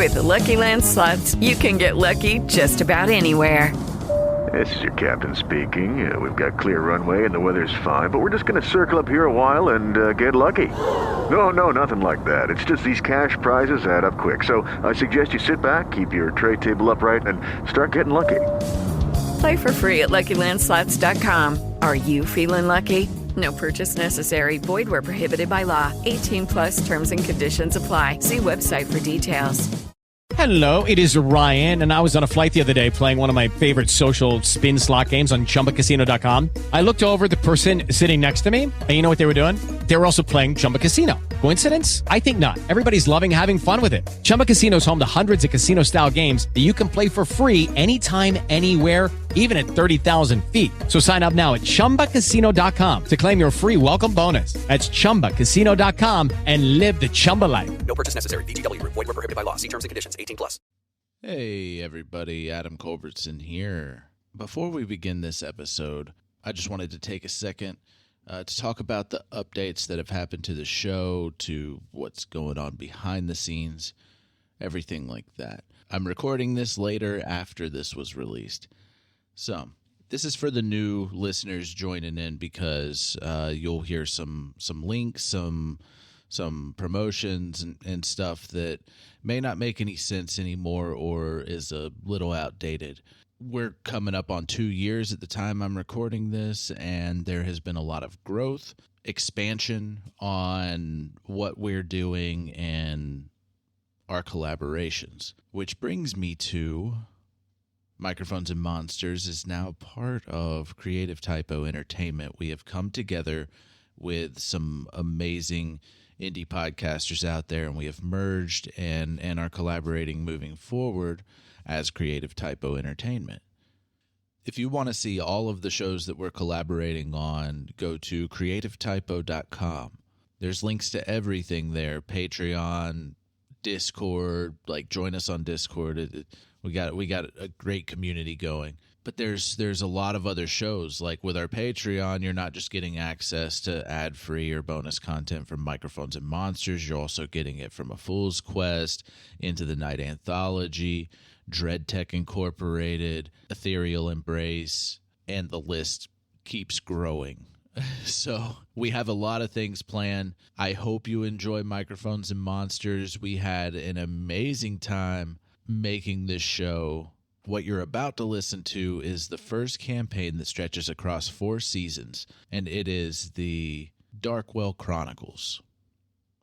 With the Lucky Land Slots, you can get lucky just about anywhere. This is your captain speaking. We've got clear runway and the weather's fine, but we're just going to circle up here a while and get lucky. No, nothing like that. It's just these cash prizes add up quick. So I suggest you sit back, keep your tray table upright, and start getting lucky. Play for free at LuckyLandSlots.com. Are you feeling lucky? No purchase necessary. Void where prohibited by law. 18+ terms and conditions apply. See website for details. Hello, it is Ryan, and I was on a flight the other day playing one of my favorite social spin slot games on ChumbaCasino.com. I looked over at the person sitting next to me, and you know what they were doing? They were also playing Chumba Casino. Coincidence? I think not. Everybody's loving having fun with it. Chumba Casino is home to hundreds of casino-style games that you can play for free anytime, anywhere, even at 30,000 feet. So sign up now at ChumbaCasino.com to claim your free welcome bonus. That's ChumbaCasino.com and live the Chumba life. No purchase necessary. VGW. Void where prohibited by law. See terms and conditions. 18+. Hey everybody, Adam Culbertson here. Before we begin this episode, I just wanted to take a second to talk about the updates that have happened to the show, to what's going on behind the scenes, everything like that. I'm recording this later after this was released. So, this is for the new listeners joining in because you'll hear some links, some promotions and stuff that may not make any sense anymore or is a little outdated. We're coming up on 2 years at the time I'm recording this, and there has been a lot of growth, expansion on what we're doing and our collaborations, which brings me to Microphones and Monsters is now part of Creative Typo Entertainment. We have come together with some amazing indie podcasters out there, and we have merged and are collaborating moving forward as Creative Typo Entertainment. If you want to see all of the shows that we're collaborating on, go to creativetypo.com. There's links to everything there. Patreon, Discord, join us on Discord. We got a great community going. But there's a lot of other shows. Like with our Patreon, you're not just getting access to ad-free or bonus content from Microphones and Monsters. You're also getting it from A Fool's Quest, Into the Night Anthology, Dread Tech Incorporated, Ethereal Embrace, and the list keeps growing. So we have a lot of things planned. I hope you enjoy Microphones and Monsters. We had an amazing time making this show. What you're about to listen to is the first campaign that stretches across 4 seasons, and it is the Darkwell Chronicles.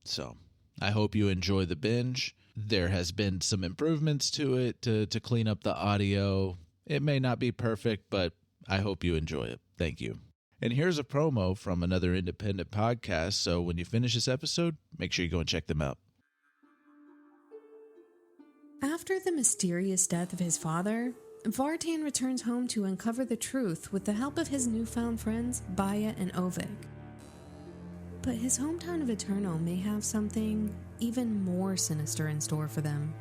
So I hope you enjoy the binge. There has been some improvements to it to clean up the audio. It may not be perfect, but I hope you enjoy it. Thank you. And here's a promo from another independent podcast, so when you finish this episode, make sure you go and check them out. After the mysterious death of his father, Vartan returns home to uncover the truth with the help of his newfound friends, Baya and Ovik. But his hometown of Eterno may have something even more sinister in store for them.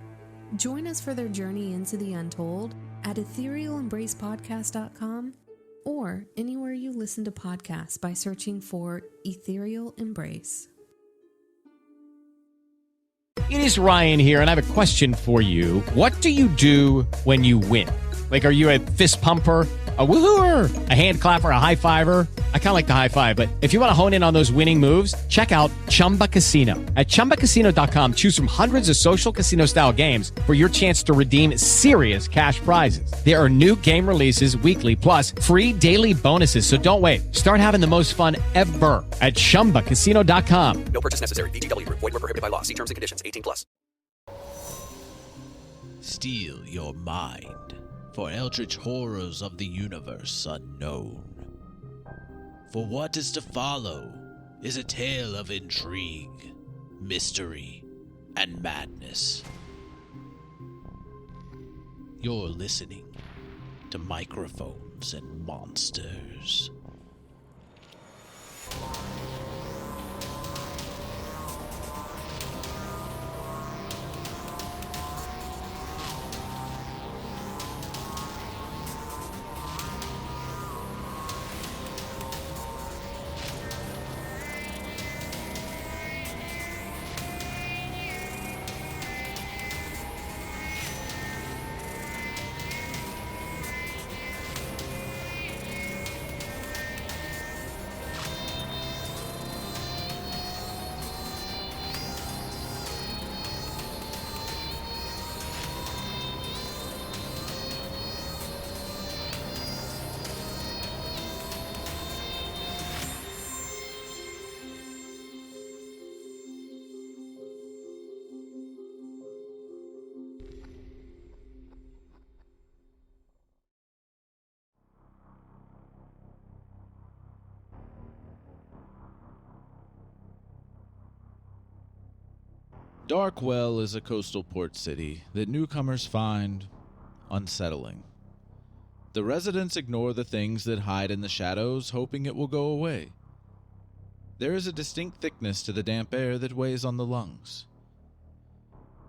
Join us for their journey into the untold at etherealembracepodcast.com or anywhere you listen to podcasts by searching for Ethereal Embrace. It is Ryan here, and I have a question for you. What do you do when you win? Are you a fist pumper, a woohooer, a hand clapper, a high fiver? I kind of like the high five, but if you want to hone in on those winning moves, check out Chumba Casino. At ChumbaCasino.com, choose from hundreds of social casino-style games for your chance to redeem serious cash prizes. There are new game releases weekly, plus free daily bonuses, so don't wait. Start having the most fun ever at ChumbaCasino.com. No purchase necessary. VGW. Void where prohibited by law. See terms and conditions. 18+. Steal your mind, for eldritch horrors of the universe unknown. For what is to follow is a tale of intrigue, mystery, and madness. You're listening to Microphones and Monsters. Darkwell is a coastal port city that newcomers find unsettling. The residents ignore the things that hide in the shadows, hoping it will go away. There is a distinct thickness to the damp air that weighs on the lungs.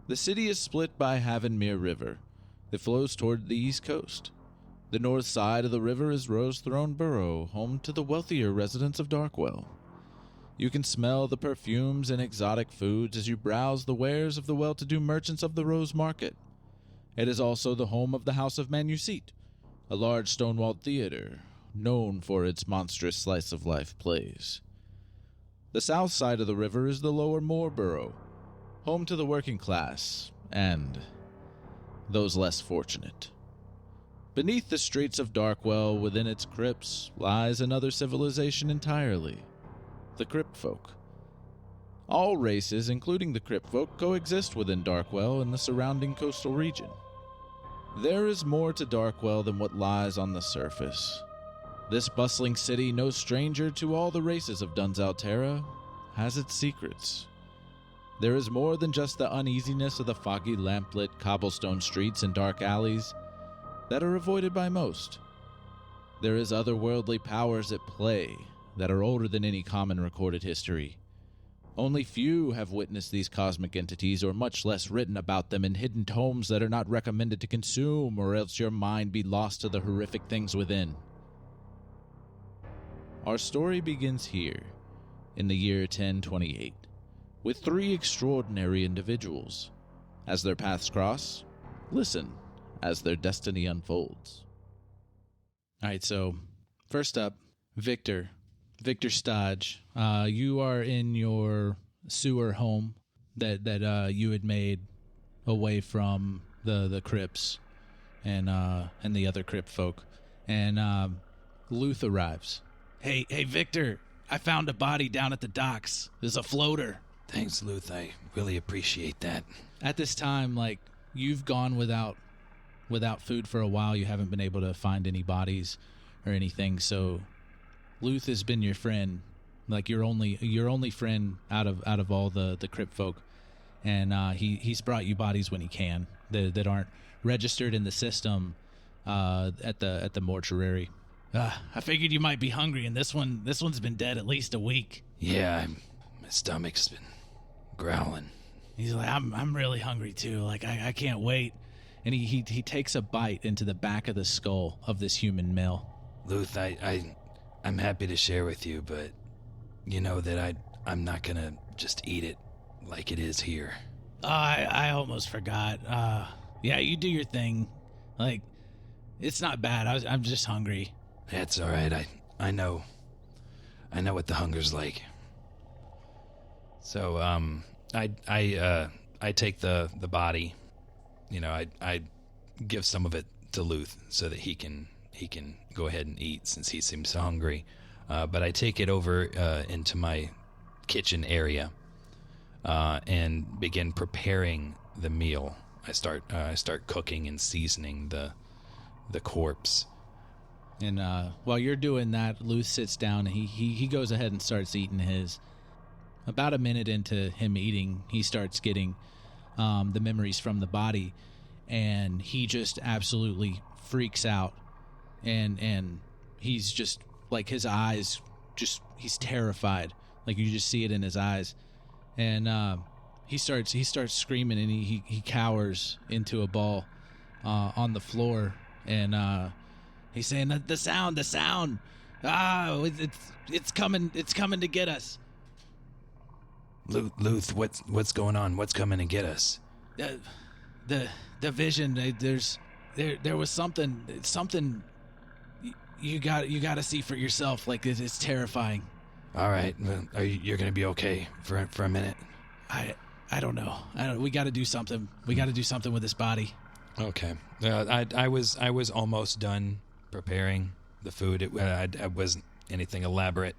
The city is split by Havenmere River that flows toward the east coast. The north side of the river is Rosethrone Burrow, home to the wealthier residents of Darkwell. You can smell the perfumes and exotic foods as you browse the wares of the well-to-do merchants of the Rose Market. It is also the home of the House of Manuseat, a large stone-walled theater known for its monstrous slice-of-life plays. The south side of the river is the Lower Moor Burrow, home to the working class and those less fortunate. Beneath the streets of Darkwell, within its crypts, lies another civilization entirely, the Cryptfolk. All races, including the Cryptfolk, coexist within Darkwell and the surrounding coastal region. There is more to Darkwell than what lies on the surface. This bustling city, no stranger to all the races of Dunsaltera, has its secrets. There is more than just the uneasiness of the foggy lamplit cobblestone streets and dark alleys that are avoided by most. There is otherworldly powers at play that are older than any common recorded history. Only few have witnessed these cosmic entities, or much less written about them in hidden tomes that are not recommended to consume, or else your mind be lost to the horrific things within. Our story begins here, in the year 1028, with three extraordinary individuals. As their paths cross, listen as their destiny unfolds. Alright, so first up, Victor Stodge. You are in your sewer home that you had made away from the crypts and the other crypt folk. And Luth arrives. Hey, Victor, I found a body down at the docks. There's a floater. Thanks, Luth. I really appreciate that. At this time, you've gone without food for a while. You haven't been able to find any bodies or anything, so Luth has been your friend, your only friend out of all the crypt folk, and he's brought you bodies when he can that aren't registered in the system at the mortuary. I figured you might be hungry, and this one's been dead at least a week. Yeah, my stomach's been growling. He's like, I'm really hungry too. I can't wait. And he takes a bite into the back of the skull of this human male. Luth, I'm happy to share with you, but you know that I'm not gonna just eat it like it is here. I almost forgot. Yeah, you do your thing. It's not bad. I'm just hungry. That's all right. I know what the hunger's like. So I take the body. I give some of it to Luth so that he can go ahead and eat since he seems hungry. But I take it over into my kitchen area and begin preparing the meal. I start cooking and seasoning the corpse. And while you're doing that, Luth sits down and he goes ahead and starts eating his. About a minute into him eating, he starts getting the memories from the body, and he just absolutely freaks out. And he's just his eyes, he's terrified. You just see it in his eyes. And he starts screaming, and he cowers into a ball on the floor, and he's saying the sound. It's coming to get us. Luth, what's going on? What's coming to get us? The vision. There was something. You got to see for yourself. It's terrifying. All right, you're gonna be okay for a minute. I don't know. We got to do something. We got to do something with this body. Okay. I was almost done preparing the food. I wasn't anything elaborate.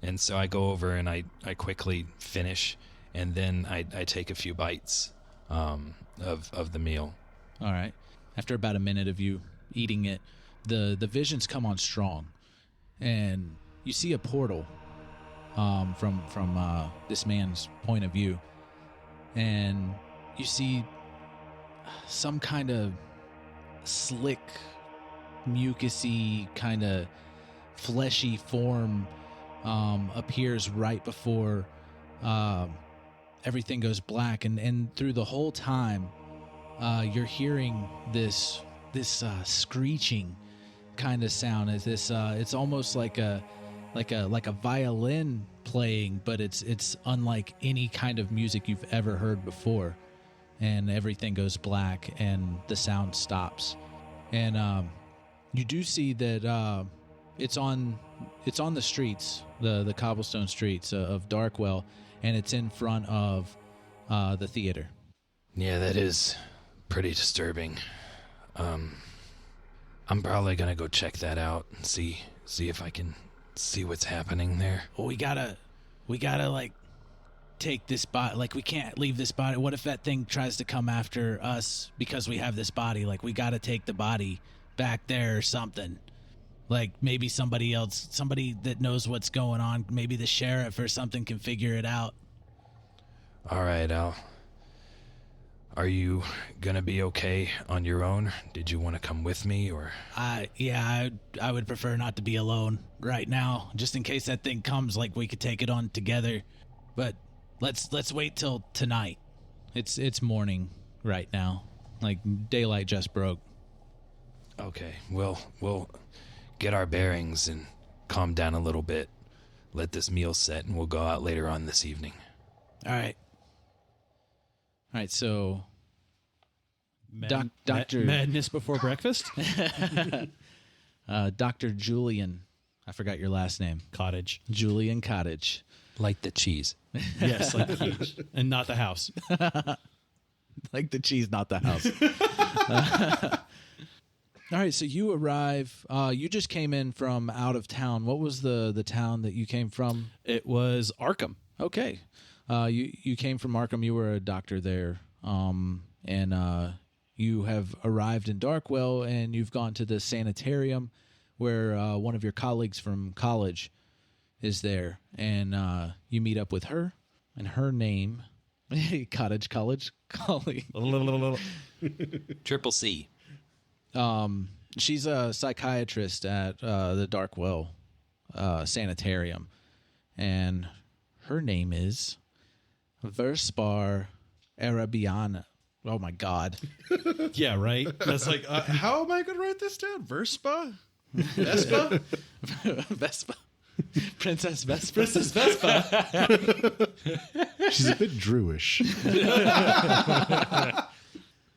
And so I go over and I quickly finish, and then I take a few bites of the meal. All right. After about a minute of you eating it, the visions come on strong, and you see a portal from this man's point of view, and you see some kind of slick, mucusy, kind of fleshy form appears right before everything goes black, and through the whole time you're hearing this screeching kind of sound. As this it's almost like a violin playing, but it's unlike any kind of music you've ever heard before. And everything goes black and the sound stops. And you do see that it's on the streets, the cobblestone streets of Darkwell, and it's in front of the theater. Yeah, that is pretty disturbing. I'm probably gonna go check that out and see if I can see what's happening there. Well, we gotta like take this body. Like, we can't leave this body. What if that thing tries to come after us because we have this body? Like, we gotta take the body back there or something. Like, maybe somebody else, somebody that knows what's going on, maybe the sheriff or something can figure it out. All right, Al. Are you gonna be okay on your own? Did you want to come with me, or? I would prefer not to be alone right now, just in case that thing comes. Like, we could take it on together, but let's wait till tonight. It's morning right now, like daylight just broke. Okay, we'll get our bearings and calm down a little bit. Let this meal set, and we'll go out later on this evening. All right, so Dr. Madness before breakfast? Dr. Julian, I forgot your last name. Cottage. Julian Cottage. Like the cheese. Yes, like the cheese. And not the house. Like the cheese, not the house. All right, so you arrive. You just came in from out of town. What was the town that you came from? It was Arkham. Okay. You came from Arkham. You were a doctor there, and you have arrived in Darkwell, and you've gone to the sanitarium where one of your colleagues from college is there, and you meet up with her, and her name, Cottage College colleague, Triple C. She's a psychiatrist at the Darkwell sanitarium, and her name is Verspar Arabiana. Oh my God. Yeah, right? That's like, how am I going to write this down? Verspa? Vespa? Vespa. Princess Vespa. Princess Vespa. She's a bit Druish.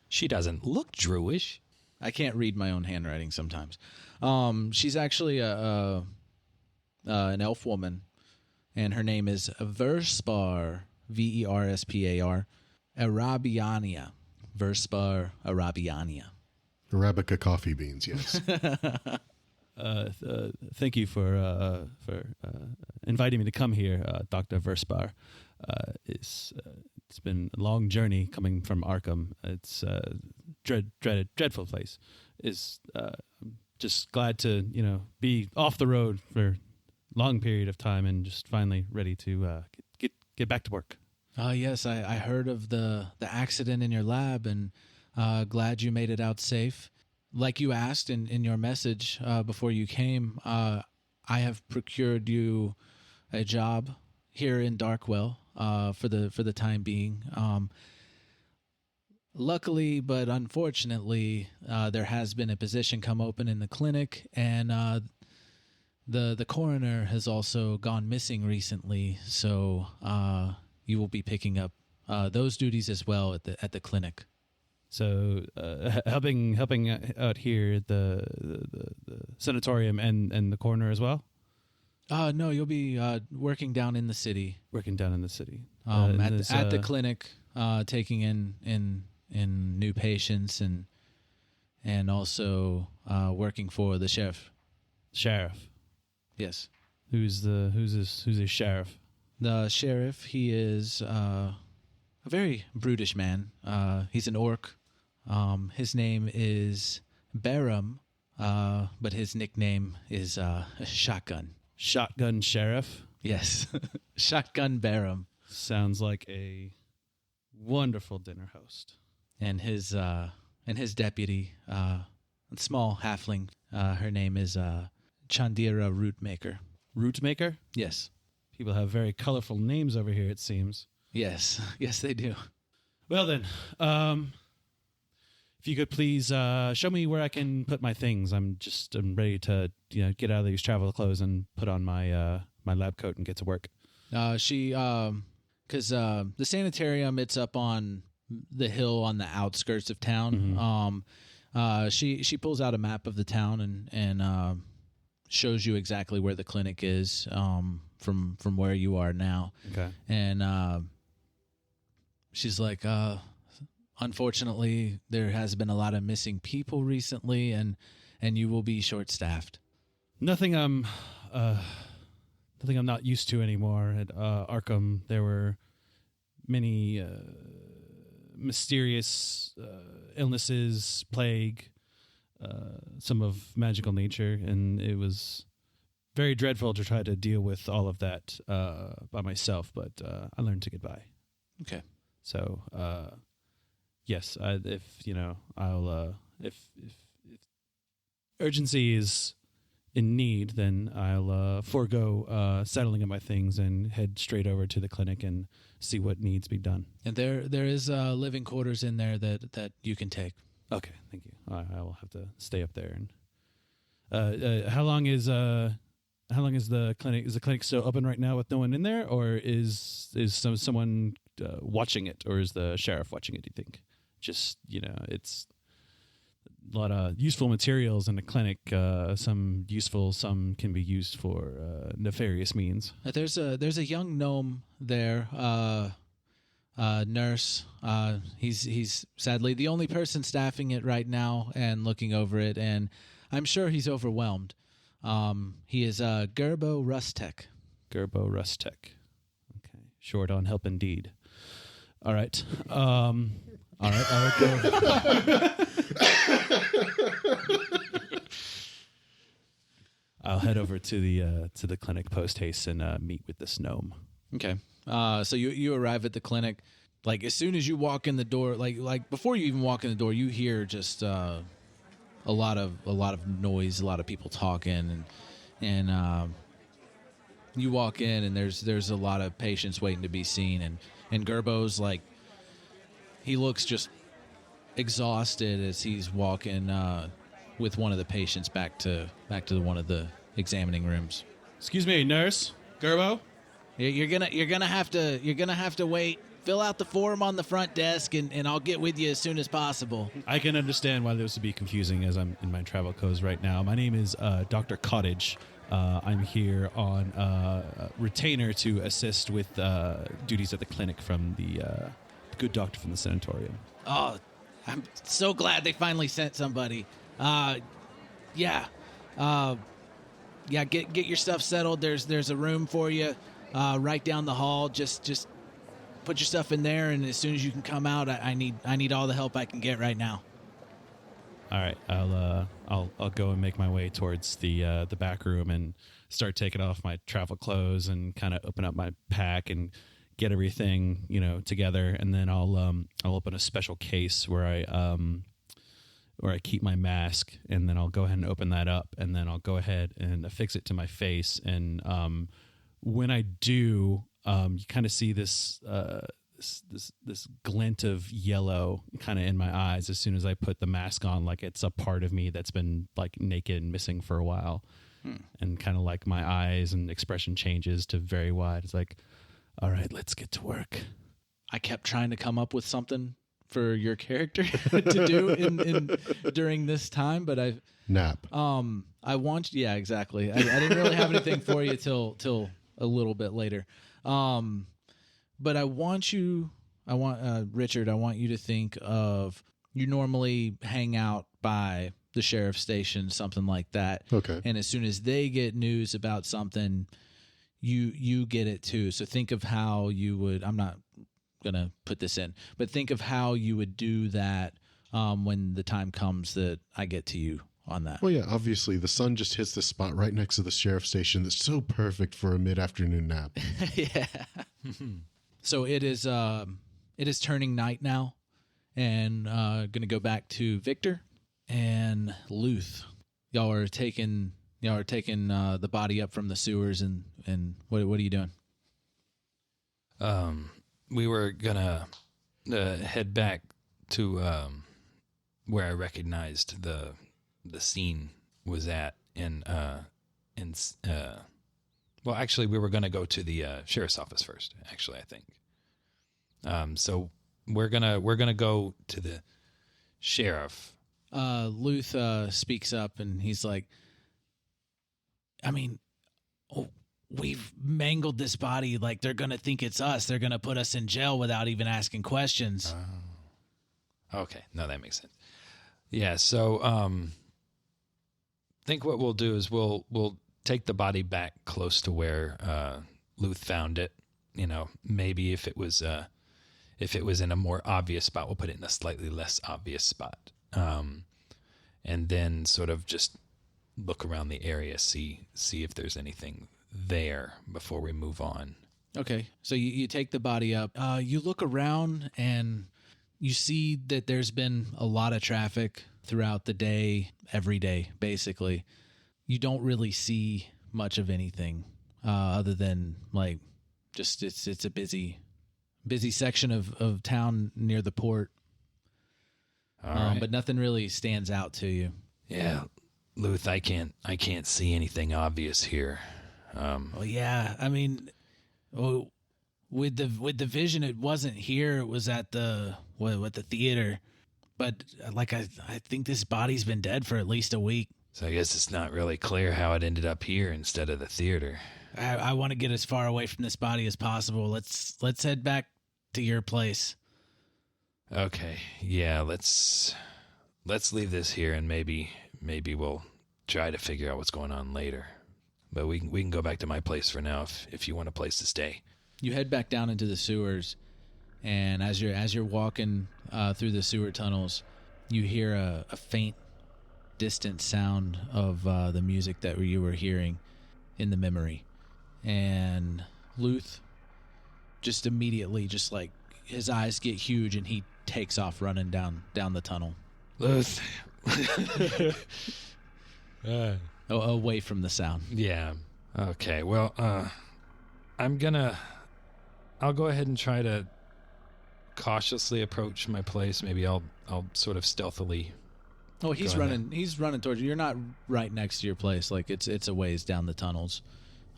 She doesn't look Druish. I can't read my own handwriting sometimes. She's actually an elf woman, and her name is Verspar, Verspar, Arabiania. Verspar Arabiania. Arabica coffee beans, yes. Thank you for inviting me to come here, Dr. Verspar. It's been a long journey coming from Arkham. It's a dreadful place. I'm just glad to be off the road for a long period of time and just finally ready to get back to work. Oh yes, I heard of the accident in your lab, and glad you made it out safe. Like you asked in your message before you came, I have procured you a job here in Darkwell for the time being. Luckily, but unfortunately, there has been a position come open in the clinic, and the coroner has also gone missing recently. So you will be picking up those duties as well at the clinic. So helping out here at the sanatorium and the coroner as well? No, you'll be working down in the city. Working down in the city. At the clinic, taking in new patients and also working for the sheriff. Sheriff. Yes. Who's his sheriff? The sheriff, he is a very brutish man. He's an orc. His name is Barum, but his nickname is Shotgun. Shotgun Sheriff? Yes. Shotgun Barum. Sounds like a wonderful dinner host. And his deputy, a small halfling. Her name is Chandira Rootmaker. Rootmaker? Yes. People have very colorful names over here, it seems. Yes. Yes, they do. Well then, if you could please show me where I can put my things. I'm ready to get out of these travel clothes and put on my my lab coat and get to work. Because the sanitarium, it's up on the hill on the outskirts of town. She pulls out a map of the town and shows you exactly where the clinic is from where you are now. Okay. And she's like, unfortunately, there has been a lot of missing people recently, and you will be short-staffed. Nothing I'm not used to anymore. At Arkham, there were many mysterious illnesses, plague, some of magical nature, and it was very dreadful to try to deal with all of that by myself, but I learned to get by. Okay. So, yes, if urgency is in need, then I'll forego settling in my things and head straight over to the clinic and see what needs to be done. And there is living quarters in there that you can take. Okay, thank you. I will have to stay up there. And how long is the clinic? Is the clinic still open right now with no one in there, or is someone watching it, or is the sheriff watching it? Do you think? Just it's a lot of useful materials in the clinic. Some useful, some can be used for nefarious means. There's a young gnome there, nurse. He's sadly the only person staffing it right now and looking over it, and I'm sure he's overwhelmed. He is Gerbo Rustek. Gerbo Rustek. Okay, short on help indeed. All right. All right. I'll go. I'll head over to the clinic post haste and meet with this gnome. Okay. So you arrive at the clinic. Like as soon as you walk in the door, like before you even walk in the door, you hear just a lot of noise, a lot of people talking, and you walk in and there's a lot of patients waiting to be seen, and Gerbo's like, he looks just exhausted as he's walking with one of the patients back to one of the examining rooms. Excuse me, nurse. Gerbo? You're gonna have to wait. Fill out the form on the front desk, and I'll get with you as soon as possible. I can understand why this would be confusing as I'm in my travel clothes right now. My name is Dr. Cottage. I'm here on retainer to assist with duties at the clinic from the good doctor from the sanatorium. Oh, I'm so glad they finally sent somebody. Yeah. Get your stuff settled. There's a room for you right down the hall. Just put your stuff in there, and as soon as you can come out, I need all the help I can get right now. All right, I'll go and make my way towards the back room and start taking off my travel clothes and kind of open up my pack and get everything together, and then I'll open a special case where I keep my mask, and then I'll go ahead and open that up, and then I'll go ahead and affix it to my face, and when I do, you kind of see this glint of yellow kind of in my eyes as soon as I put the mask on, like it's a part of me that's been like naked and missing for a while, and kind of like my eyes and expression changes to very wide. It's like, all right, let's get to work. I kept trying to come up with something for your character to do in during this time, but I've nap. I want, yeah, exactly. I didn't really have anything for you till a little bit later. But I want Richard, I want you to think of, you normally hang out by the sheriff's station, something like that. Okay. And as soon as they get news about something, you get it too. So think of how you would, I'm not going to put this in, but think of how you would do that when the time comes that I get to you on that. Well, yeah, obviously the sun just hits the spot right next to the sheriff's station that's so perfect for a mid-afternoon nap. Yeah. So it is It is turning night now, and going to go back to Victor and Luth. Y'all are taking the body up from the sewers, and what are you doing? We were gonna head back to where I recognized the scene was at, well, actually, we were gonna go to the sheriff's office first. Actually, I think. So we're gonna go to the sheriff. Luth speaks up, and he's like, I mean, we've mangled this body. Like, they're going to think it's us. They're going to put us in jail without even asking questions. Okay. No, that makes sense. Yeah. So, I think what we'll do is we'll take the body back close to where, Luth found it. You know, maybe if it was in a more obvious spot, we'll put it in a slightly less obvious spot. And then sort of just look around the area, see if there's anything there before we move on. Okay, so you take the body up. You look around, and you see that there's been a lot of traffic throughout the day, every day, basically. You don't really see much of anything other than, like, just it's a busy section of town near the port. All right. But nothing really stands out to you. Yeah, Luth, I can't see anything obvious here. Well, yeah, I mean, with the vision, it wasn't here. It was at the theater. But like I think this body's been dead for at least a week. So I guess it's not really clear how it ended up here instead of the theater. I want to get as far away from this body as possible. Let's head back to your place. Okay, yeah, let's leave this here, and maybe we'll try to figure out what's going on later. But we can go back to my place for now if you want a place to stay. You head back down into the sewers, and as you're walking through the sewer tunnels, you hear a faint, distant sound of the music that you were hearing in the memory. And Luth just immediately, just like, his eyes get huge, and he takes off running down the tunnel. Luth. Away from the sound. Yeah. Okay. Well, I'll go ahead and try to cautiously approach my place. Maybe I'll sort of stealthily. Oh, he's running towards you. You're not right next to your place. Like, it's a ways down the tunnels.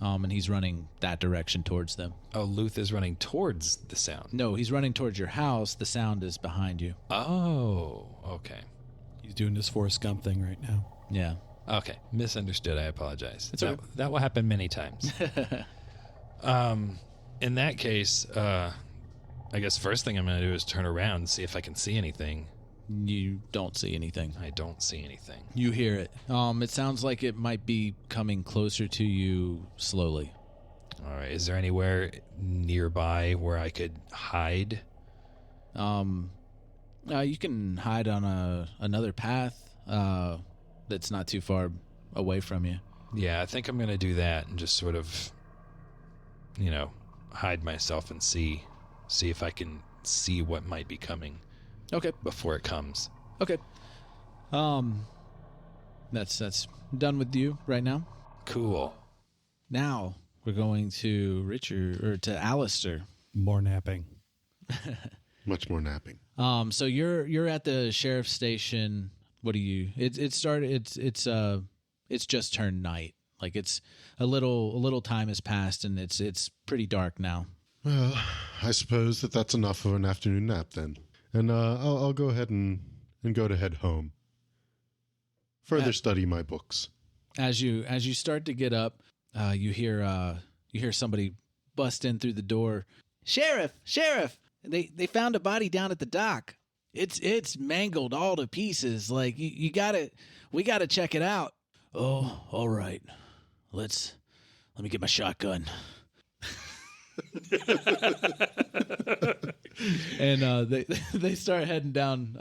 And he's running that direction towards them. Oh, Luth is running towards the sound. No, he's running towards your house. The sound is behind you. Oh, okay. He's doing this Forrest Gump thing right now. Yeah. Okay, misunderstood. I apologize. It's okay. That will happen many times. In that case, I guess first thing I'm going to do is turn around and see if I can see anything. You don't see anything. I don't see anything. You hear it. It sounds like it might be coming closer to you slowly. All right. Is there anywhere nearby where I could hide? You can hide on another path that's not too far away from you. Yeah, I think I'm going to do that and just sort of, hide myself and see if I can see what might be coming. Okay. Before it comes. Okay. That's done with you right now. Cool. Now we're going to Aleister. More napping. Much more napping. So you're at the sheriff's station. What do you? It's just turned night. Like, it's a little time has passed, and it's pretty dark now. Well, I suppose that's enough of an afternoon nap then. And I'll go ahead and head home. Further study my books. As you start to get up, you hear somebody bust in through the door. Sheriff! They found a body down at the dock. It's mangled all to pieces. Like, we gotta check it out. Oh, all right. Let me get my shotgun. And they start heading down.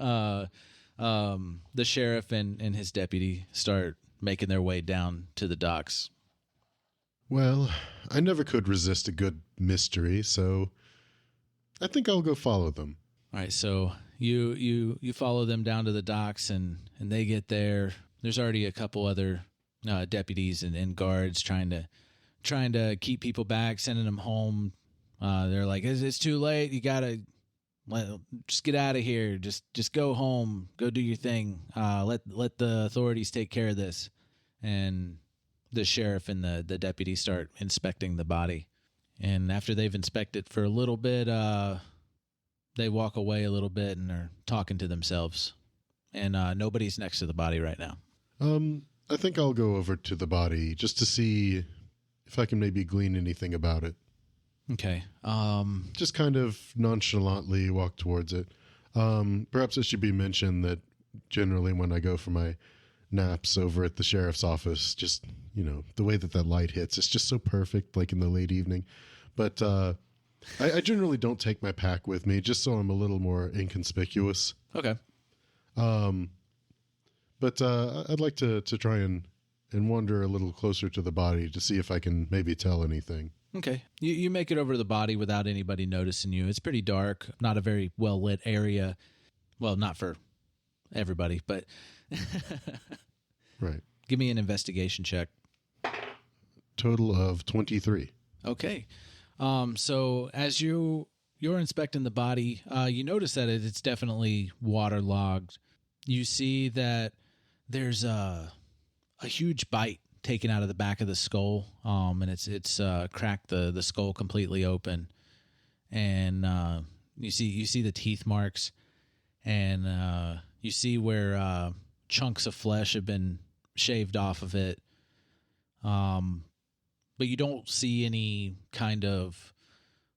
The sheriff and his deputy start making their way down to the docks. Well, I never could resist a good mystery, so I think I'll go follow them. All right, so you follow them down to the docks, and they get there. There's already a couple other deputies and guards trying to keep people back, sending them home. They're like, it's too late. You gotta just get out of here. Just go home. Go do your thing. Let the authorities take care of this. And the sheriff and the deputy start inspecting the body. And after they've inspected for a little bit, they walk away a little bit and are talking to themselves. And nobody's next to the body right now. I think I'll go over to the body just to see if I can maybe glean anything about it. Okay. Just kind of nonchalantly walk towards it. Perhaps it should be mentioned that generally when I go for my naps over at the sheriff's office, just, the way that light hits, it's just so perfect, like in the late evening. But I generally don't take my pack with me, just so I'm a little more inconspicuous. Okay. But I'd like to try and wander a little closer to the body to see if I can maybe tell anything. Okay. You make it over to the body without anybody noticing you. It's pretty dark, not a very well-lit area. Well, not for everybody, but... Right. Give me an investigation check. Total of 23. Okay. So as you're inspecting the body, you notice that it's definitely waterlogged. You see that there's a huge bite taken out of the back of the skull, and it's cracked the skull completely open, and you see the teeth marks, and you see where chunks of flesh have been shaved off of it, but you don't see any kind of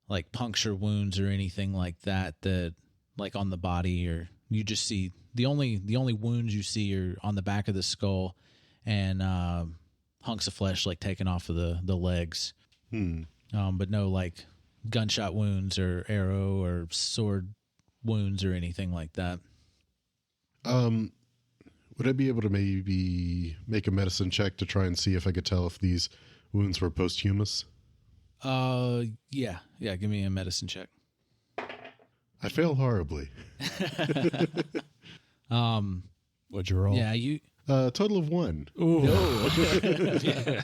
like puncture wounds or anything like that like on the body, or you just see the only wounds you see are on the back of the skull and hunks of flesh like taken off of the legs. But no like gunshot wounds or arrow or sword wounds or anything like that. Would I be able to maybe make a medicine check to try and see if I could tell if these wounds were posthumous? Yeah. Give me a medicine check. I fail horribly. What'd you roll? Yeah, you. Total of 1. Ooh. No. Yeah.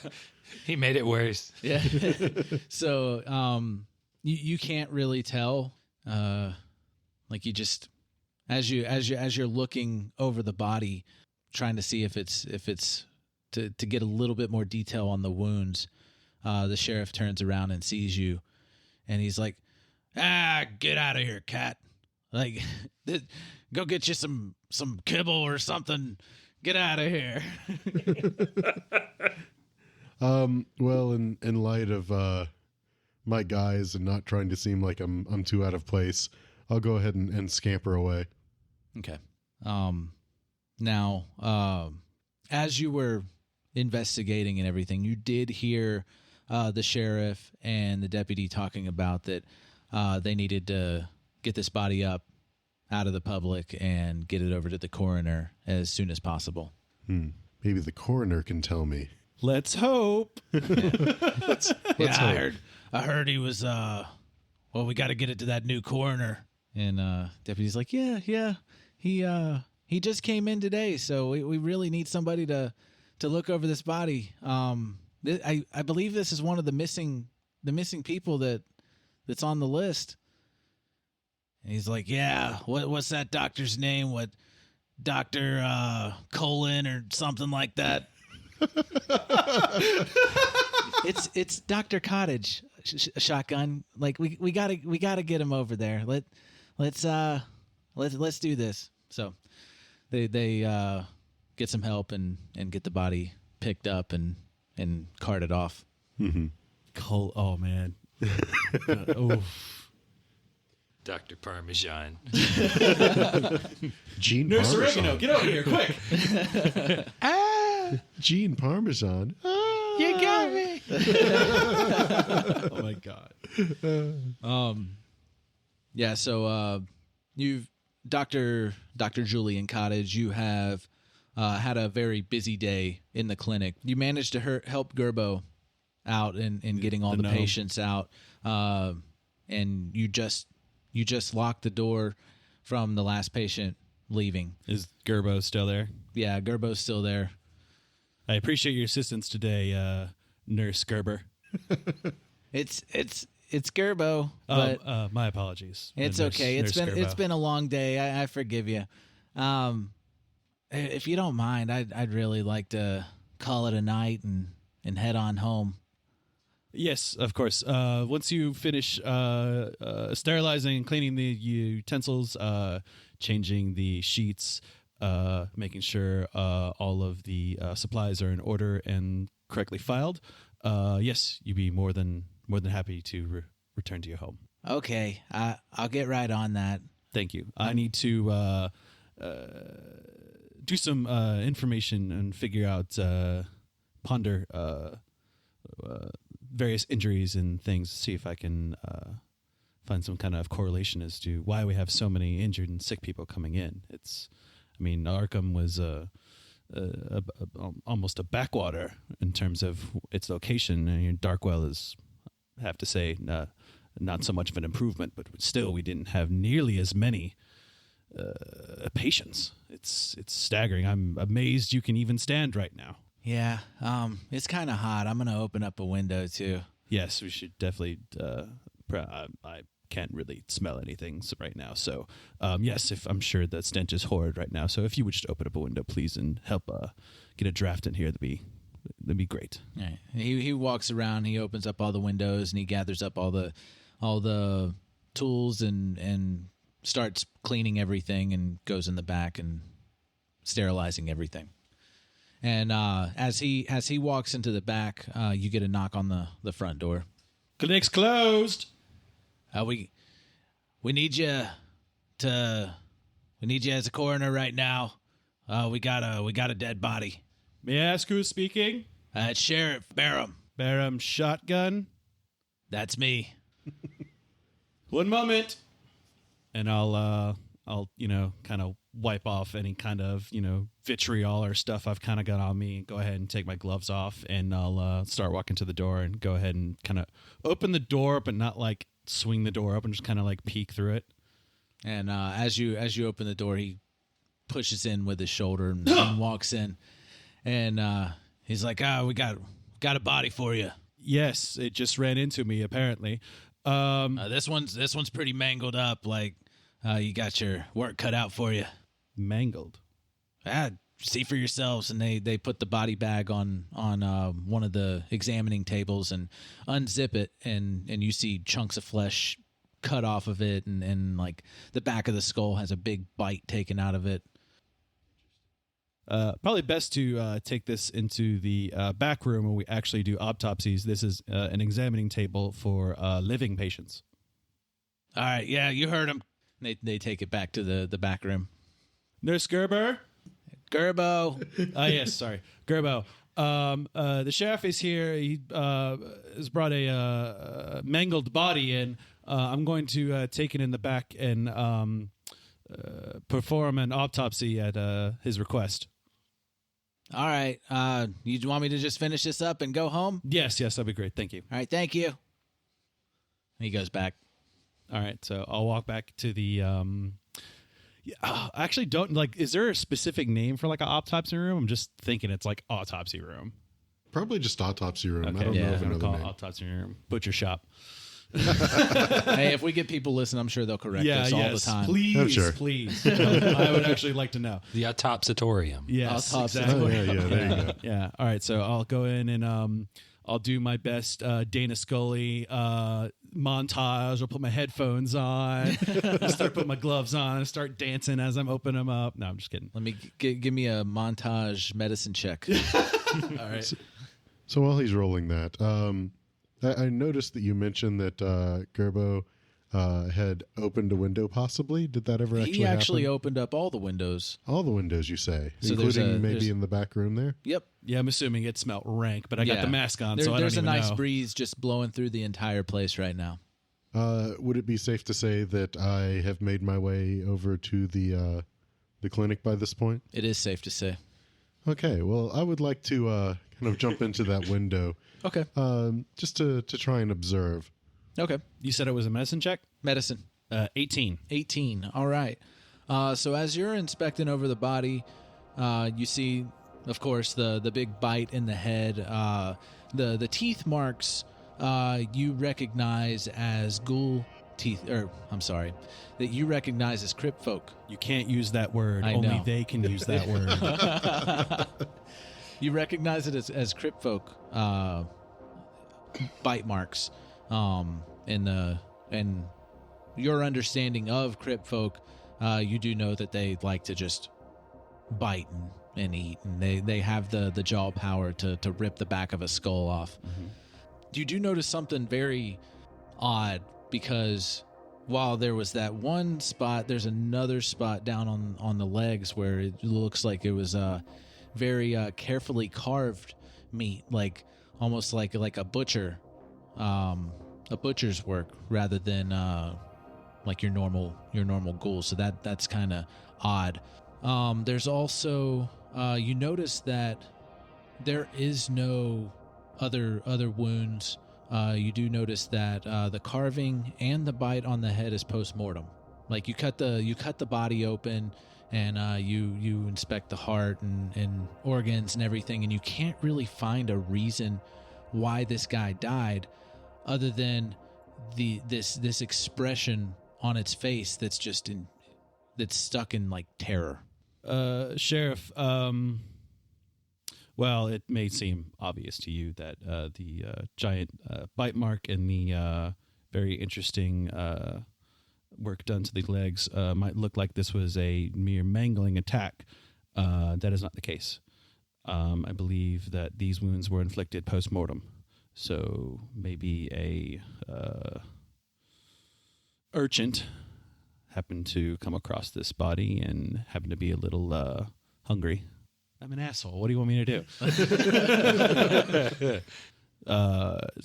He made it worse. Yeah. So, you can't really tell. Like you just, as you're looking over the body, trying to see if it's to get a little bit more detail on the wounds. The sheriff turns around and sees you, and he's like, get out of here, cat. Like, go get you some kibble or something. Get out of here. Well, in light of my guys and not trying to seem like I'm too out of place, I'll go ahead and scamper away. Okay. Now, as you were investigating and everything, you did hear the sheriff and the deputy talking about that they needed to get this body up out of the public and get it over to the coroner as soon as possible. Maybe the coroner can tell me. Let's hope. Let's hope. I heard he was we got to get it to that new coroner. And deputy's like, yeah. He just came in today, so we really need somebody to look over this body. I believe this is one of the missing people that's on the list. And he's like, yeah, what's that doctor's name? What, Dr. Colon or something like that? It's Dr. Cottage, shotgun. Like we gotta get him over there. Let's do this. So they get some help and get the body picked up and carted off. Mm-hmm. Oh man. Oh. Dr. Parmesan. Gene Nurse Parmesan. Oregano, get over here, quick. Gene Parmesan. You got me. Oh my god. Yeah, so you've Dr. Julian Cottage, you have had a very busy day in the clinic. You managed to help Gerbo out in getting all the gnome. patients out, and you just You just locked the door from the last patient leaving. Is Gerbo still there? Yeah, Gerbo's still there. I appreciate your assistance today, Nurse Gerber. It's Gerbo. But my apologies. It's Nurse, okay. Nurse Gerbo. It's been a long day. I forgive you. If you don't mind, I'd really like to call it a night and head on home. Yes, of course. Once you finish sterilizing and cleaning the utensils, changing the sheets, making sure all of the supplies are in order and correctly filed, yes, you'd be more than happy to return to your home. Okay, I'll get right on that. Thank you. I need to do some information and figure out, ponder various injuries and things, see if I can find some kind of correlation as to why we have so many injured and sick people coming in. Arkham was almost a backwater in terms of its location. And Darkwell is, I have to say, not so much of an improvement, but still we didn't have nearly as many patients. It's staggering. I'm amazed you can even stand right now. Yeah, it's kind of hot. I'm going to open up a window, too. Yes, we should definitely. I can't really smell anything right now. So, yes, if I'm sure the stench is horrid right now. So if you would just open up a window, please, and help get a draft in here, that'd be great. Right. He walks around, he opens up all the windows, and he gathers up all the tools and starts cleaning everything and goes in the back and sterilizing everything. And as he walks into the back, you get a knock on the front door. Clinic's closed. We need you as a coroner right now. We got a dead body. May I ask who's speaking? It's Sheriff Barham. Barham Shotgun. That's me. One moment. And I'll kind of wipe off any kind of, vitriol or stuff I've kind of got on me. Go ahead and take my gloves off, and I'll start walking to the door and go ahead and kind of open the door, but not like swing the door open, just kind of like peek through it. And as you open the door, he pushes in with his shoulder and walks in, and he's like, we got a body for you. Yes, it just ran into me apparently. This one's pretty mangled up. Like you got your work cut out for you. Mangled. See for yourselves. And they put the body bag on one of the examining tables and unzip it, and you see chunks of flesh cut off of it, and like the back of the skull has a big bite taken out of it. Probably best to take this into the back room where we actually do autopsies. This is an examining table for living patients. All right, yeah, you heard him. They take it back to the back room. Nurse Gerbo. Yes, sorry, Gerbo. The sheriff is here. He has brought a mangled body in. I'm going to take it in the back and perform an autopsy at his request. All right. You want me to just finish this up and go home? Yes, that'd be great. Thank you. All right, thank you. And he goes back. All right, so I'll walk back to the. I actually don't like. Is there a specific name for like an autopsy room? I'm just thinking it's like autopsy room. Probably just autopsy room. Okay, I don't know of I'm another call it name. autopsy room. Butcher shop. Hey, if we get people listening, I'm sure they'll correct us all the time. Please, I'm sure. please. I would actually like to know. The autopsitorium. Yes, Autopsy. exactly. Oh, yeah, there you go. Yeah. All right. So I'll go in and I'll do my best Dana Scully montage. I'll put my headphones on, I'll start putting my gloves on, and start dancing as I'm opening them up. No, I'm just kidding. Let me give me a montage medicine check. All right. So while he's rolling that, I noticed that you mentioned that Gerbo had opened a window possibly. Did that ever He actually happen? opened up all the windows. All the windows, you say? So there's including there's- maybe in the back room there? Yep. Yeah, I'm assuming it smelled rank, but I got Yeah. the mask on, There- so I don't there's even a nice know. breeze just blowing through the entire place right now. Would it be safe to say that I have made my way over to the clinic by this point? It is safe to say. Okay, well, I would like to kind of jump into that window Okay. just to try and observe. Okay. You said it was a medicine check? Medicine. 18. 18. All right. So as you're inspecting over the body, you see, of course, the big bite in the head. The teeth marks you recognize as ghoul teeth, that you recognize as crypt folk. You can't use that word. I Only know. they can use that word. You recognize it as crypt folk bite marks. And your understanding of crypt folk, you do know that they like to just bite and eat, and they have the jaw power to rip the back of a skull off. Mm-hmm. You do notice something very odd, because while there was that one spot, there's another spot down on the legs where it looks like it was very carefully carved meat, like almost like a butcher's work, rather than like your normal ghoul. So that's kind of odd. There's also you notice that there is no other wounds. You do notice that the carving and the bite on the head is post-mortem. Like you cut the body open, and you inspect the heart and organs and everything, and you can't really find a reason why this guy died, other than this expression on its face that's stuck in like terror. Sheriff, well, it may seem obvious to you that the giant bite mark and the very interesting work done to the legs might look like this was a mere mangling attack. That is not the case. I believe that these wounds were inflicted post-mortem. So maybe a urchin happened to come across this body and happened to be a little hungry. I'm an asshole. What do you want me to do?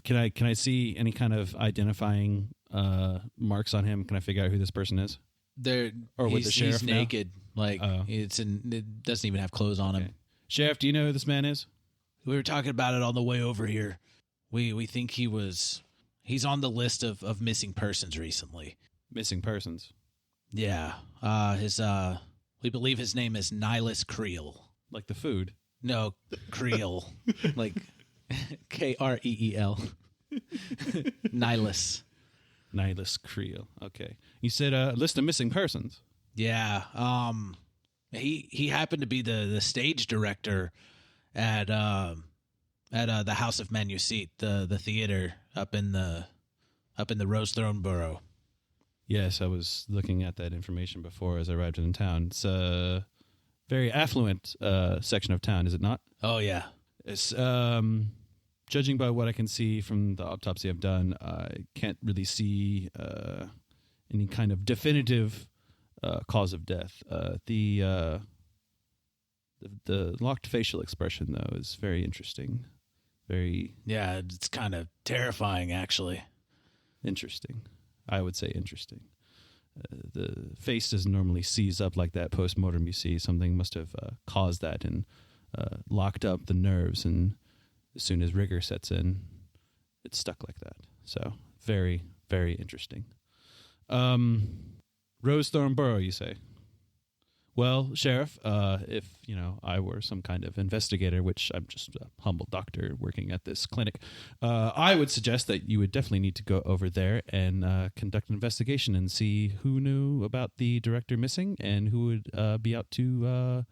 Can I see any kind of identifying marks on him? Can I figure out who this person is? He's naked. Like it doesn't even have clothes on him. Sheriff, do you know who this man is? We were talking about it on the way over here. We think he's on the list of missing persons recently. Missing persons? Yeah. We believe his name is Nihilus Creel. Like the food? No, Creel. Like Kreel. Nihilus. Nihilus Creel. Okay. You said a list of missing persons. Yeah. He happened to be the stage director at the House of Manusite, the theater up in the Rose Throne Borough. Yes, I was looking at that information before as I arrived in town. It's a very affluent section of town, is it not? Oh, yeah. It's, judging by what I can see from the autopsy I've done, I can't really see any kind of definitive cause of death. The locked facial expression, though, is very interesting. Yeah, it's kind of terrifying, actually. Interesting. I would say interesting. The face doesn't normally seize up like that post-mortem. You see, something must have caused that and locked up the nerves, and as soon as rigor sets in, it's stuck like that. So, very, very interesting. Rosethorn Borough, you say? Well, Sheriff, if, I were some kind of investigator, which I'm just a humble doctor working at this clinic, I would suggest that you would definitely need to go over there and conduct an investigation and see who knew about the director missing and who would be out to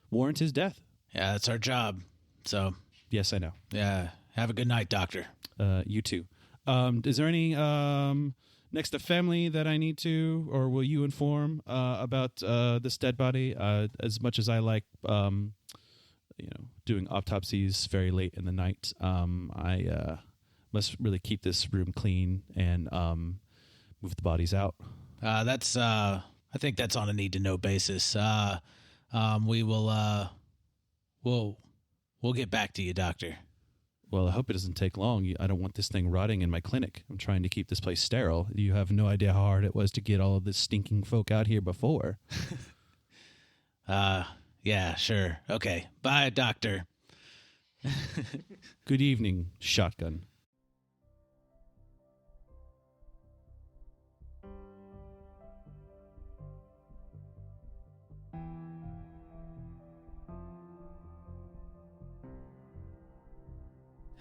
warrant his death. Yeah, that's our job. So. Yes, I know. Yeah. Have a good night, Doctor. You too. Is there any next of family that I need to, or will you inform about this dead body? As much as I like, doing autopsies very late in the night, I must really keep this room clean and move the bodies out. I think that's on a need-to-know basis. We will. We'll get back to you, Doctor. Well, I hope it doesn't take long. I don't want this thing rotting in my clinic. I'm trying to keep this place sterile. You have no idea how hard it was to get all of this stinking folk out here before. Yeah, sure. Okay. Bye, Doctor. Good evening, shotgun.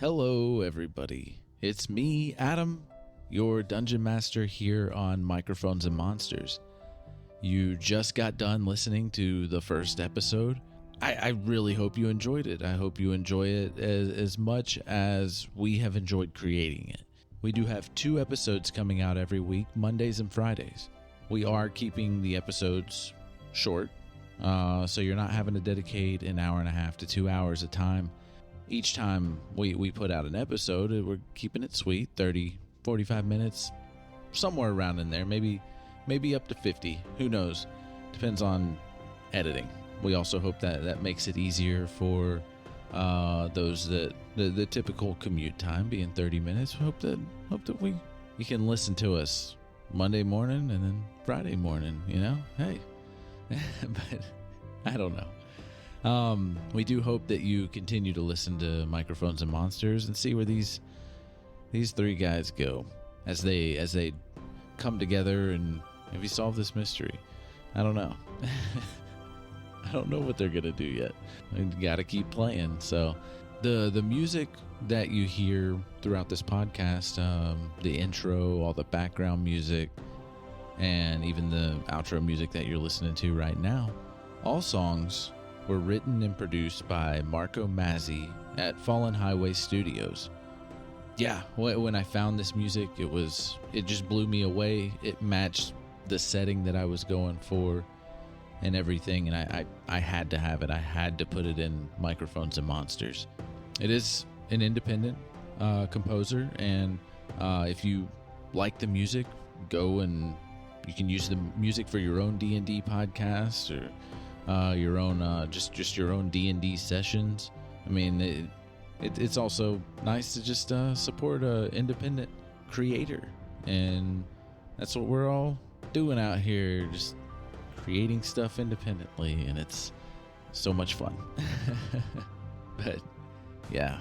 Hello, everybody. It's me, Adam, your Dungeon Master here on Microphones and Monsters. You just got done listening to the first episode. I really hope you enjoyed it. I hope you enjoy it as much as we have enjoyed creating it. We do have 2 episodes coming out every week, Mondays and Fridays. We are keeping the episodes short, so you're not having to dedicate an hour and a half to 2 hours of time. Each time we put out an episode, we're keeping it sweet, 30, 45 minutes, somewhere around in there, maybe up to 50. Who knows? Depends on editing. We also hope that makes it easier for those that the typical commute time being 30 minutes. We hope that you can listen to us Monday morning and then Friday morning, hey. But I don't know. We do hope that you continue to listen to Microphones and Monsters and see where these 3 guys go as they come together and maybe solve this mystery. I don't know. I don't know what they're gonna do yet. I gotta keep playing. So the music that you hear throughout this podcast, the intro, all the background music, and even the outro music that you're listening to right now, all songs were written and produced by Marco Mazzei at Fallen Highway Studios. Yeah, when I found this music, it just blew me away. It matched the setting that I was going for and everything, and I had to have it. I had to put it in Microphones and Monsters. It is an independent composer, and if you like the music, go and you can use the music for your own D&D podcast or your own just your own D&D sessions. I mean, it's also nice to just support an independent creator, and that's what we're all doing out here, just creating stuff independently, and it's so much fun. But yeah,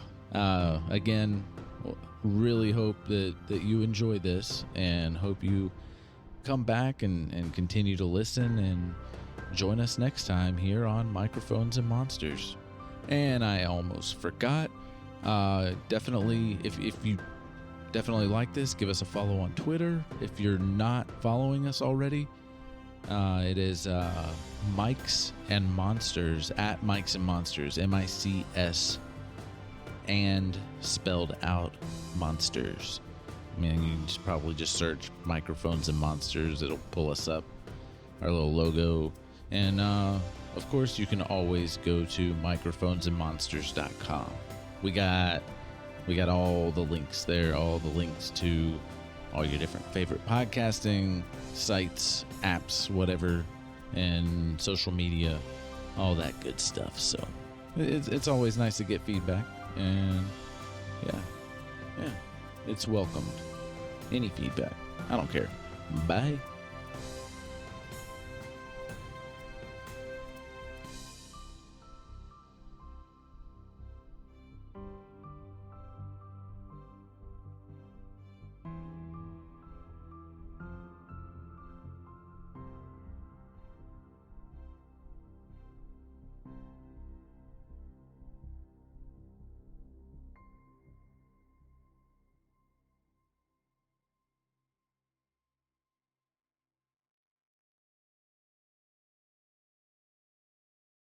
again, really hope that you enjoy this, and hope you come back and continue to listen and join us next time here on Microphones and Monsters. And I almost forgot, definitely, if you definitely like this, give us a follow on Twitter. If you're not following us already, it is Mics and Monsters, at Mics and Monsters, MICS, and spelled out Monsters. I mean, you can probably just search Microphones and Monsters. It'll pull us up, our little logo. And, of course, you can always go to microphonesandmonsters.com. We got all the links there, all the links to all your different favorite podcasting sites, apps, whatever, and social media, all that good stuff. So it's always nice to get feedback, and yeah, it's welcomed. Any feedback, I don't care. Bye.